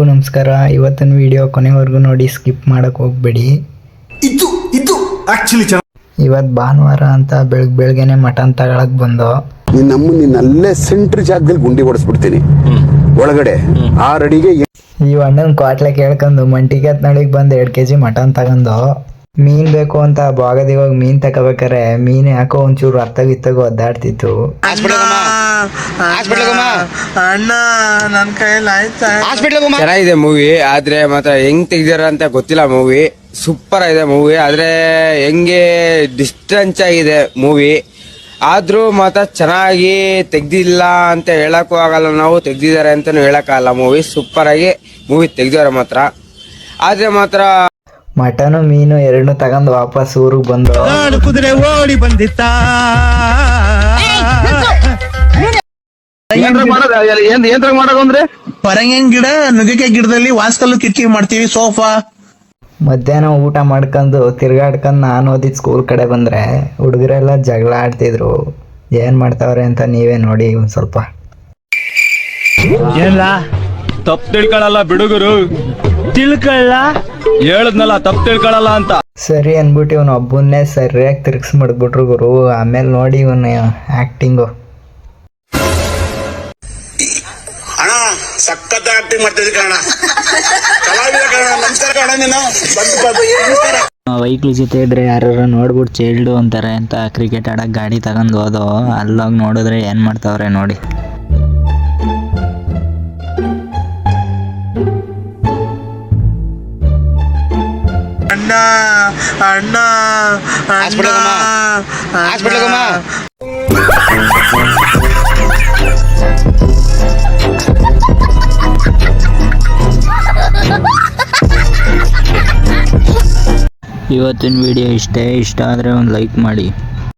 ನಮಸ್ಕಾರ. ಇವತ್ತಿನ ವಿಡಿಯೋ ಕೊನೆವರೆಗೂ ನೋಡಿ, ಸ್ಕಿಪ್ ಮಾಡಕ್ ಹೋಗ್ಬೇಡಿ. ಇದು ಆಕ್ಚುಲಿ ಇವತ್ತು ಭಾನುವಾರ ಅಂತ ಬೆಳಗ್ಗೆನೆ ಮಟನ್ ತಗೊಳಕ್ ಬಂದು ನಿನ್ನಲ್ಲೇ ಸೆಂಟ್ರ್ ಜಾಗದಲ್ಲಿ ಗುಂಡಿ ಹೊಡೆಸ್ಬಿಡ್ತೀನಿ ಒಳಗಡೆ 6 ಅಡಿಗೆ. ಈ ಅಣ್ಣನ ಕ್ವಾಟ್ಲೆ ಕೇಳ್ಕೊಂಡು ಮಂಟಿಗೆತ್ನಳಿಗೆ ಬಂದು 2 kg ಮಟನ್ ತಗೊಂಡು ಮೀನ್ ಬೇಕು ಅಂತ ಬಾಗದಿವಾಗ ಮೀನ್ ತಗೋಬೇಕಾರೆ ಮೀನ್ ಯಾಕೋ ಒಂಚೂರು ಅತ್ತಗಿತ್ತಗೋ ಒದ್ದಾಡ್ತಿತ್ತು. ಚೆನ್ನಾಗಿದೆ ಮೂವಿ, ಆದ್ರೆ ಮಾತ್ರ ಹೆಂಗ್ ತೆಗ್ದಾರ ಅಂತ ಗೊತ್ತಿಲ್ಲ. ಮೂವಿ ಸೂಪರ್ ಆಗಿದೆ ಮೂವಿ, ಆದ್ರೆ ಹೆಂಗೆ ಡಿಸ್ಟೆನ್ಸ್ ಆಗಿದೆ ಮೂವಿ. ಆದ್ರೂ ಮಾತ್ರ ಚೆನ್ನಾಗಿ ತೆಗ್ದಿಲ್ಲ ಅಂತ ಹೇಳಕ್ಕೂ ಆಗಲ್ಲ, ನಾವು ತೆಗ್ದಿದ್ದಾರೆ ಅಂತಾನು ಹೇಳಕ್ಕಾಗಲ್ಲ. ಮೂವಿ ಸೂಪರ್ ಆಗಿ ಮೂವಿ ತೆಗ್ದಿದ್ದಾರೆ ಮಾತ್ರ. ಆದ್ರೆ ಮಾತ್ರ ಮಟನು ಮೀನು ಎರಡನ್ನೂ ತಗೊಂಡು ವಾಪಸ್ ಊರಿಗೆ ಬಂದು ಕುದುರೆ ಓಡಿ ಬಂದಿತ್ತ. ಮಾಡೋದಂದ್ರೆ ಪರಂಗಿನ ಗಿಡ, ನುಗ್ಗೆಕಾಯಿ ಗಿಡದಲ್ಲಿ ವಾಸ್ಕಲ್ಲು ಕಿಟಕಿ ಮಾಡ್ತೀವಿ, ಸೋಫಾ. ಮಧ್ಯಾಹ್ನ ಊಟ ಮಾಡ್ಕೊಂಡು ತಿರ್ಗಾಡ್ಕೊಂಡು ನಾನು ಓದಿದ್ ಸ್ಕೂಲ್ ಕಡೆ ಬಂದ್ರೆ ಹುಡುಗರೆಲ್ಲ ಜಗಳ ಆಡ್ತಿದ್ರು. ಏನ್ ಮಾಡ್ತಾವ್ರೆ ಅಂತ ನೀವೇ ನೋಡಿ ಒಂದ್ ಸ್ವಲ್ಪ. ಎಲ್ಲ ತಪ್ಪು ತಿಳ್ಕೊಳ್ಳಲ್ಲ ಬಿಡುಗರು, ತಿಳ್ಕೊಳ್ಳ ಹೇಳದ್ನಲ್ಲ ತಪ್ಪು ತಿಳ್ಕೊಳ್ಳಲ್ಲ ಅಂತ. ಸರಿ ಅನ್ಬಿಟ್ಟು ಇವನು ಒಬ್ಬನ್ನೇ ಸರಿಯಾಗಿ ತಿರ್ಗಿಸ್ ಮಡ್ಬಿಟ್ರು ಗುರು. ಆಮೇಲೆ ನೋಡಿ ಇವನು ಆಕ್ಟಿಂಗು. ಅಣ್ಣ ಸಖತ್ ಆಕ್ಟಿಂಗ್ ಮಾಡ್ತಿದ್ದೆ ಕಣ, ಕಲಾವಿದ ಕಣ. ನಮಸ್ಕಾರ ಕಣ. ನೀನು ವೈಕ್ಲ್ ಜೊತೆ ಇದ್ರೆ ಯಾರು ನೋಡ್ಬಿಟ್ಟು ಚೈಲ್ಡು ಅಂತಾರೆ ಅಂತ ಕ್ರಿಕೆಟ್ ಆಡಕ್ ಗಾಡಿ ತಗೊಂಡು ಹೋದೋ. ಅಲ್ಲೋಗಿ ನೋಡಿದ್ರೆ ಏನ್ ಮಾಡ್ತಾವ್ರೆ ನೋಡಿ. ಅಣ್ಣ ಅಣ್ಣ ಇವತ್ತಿನ ವಿಡಿಯೋ ಇಷ್ಟ ಆದರೆ ಒಂದು ಲೈಕ್ ಮಾಡಿ.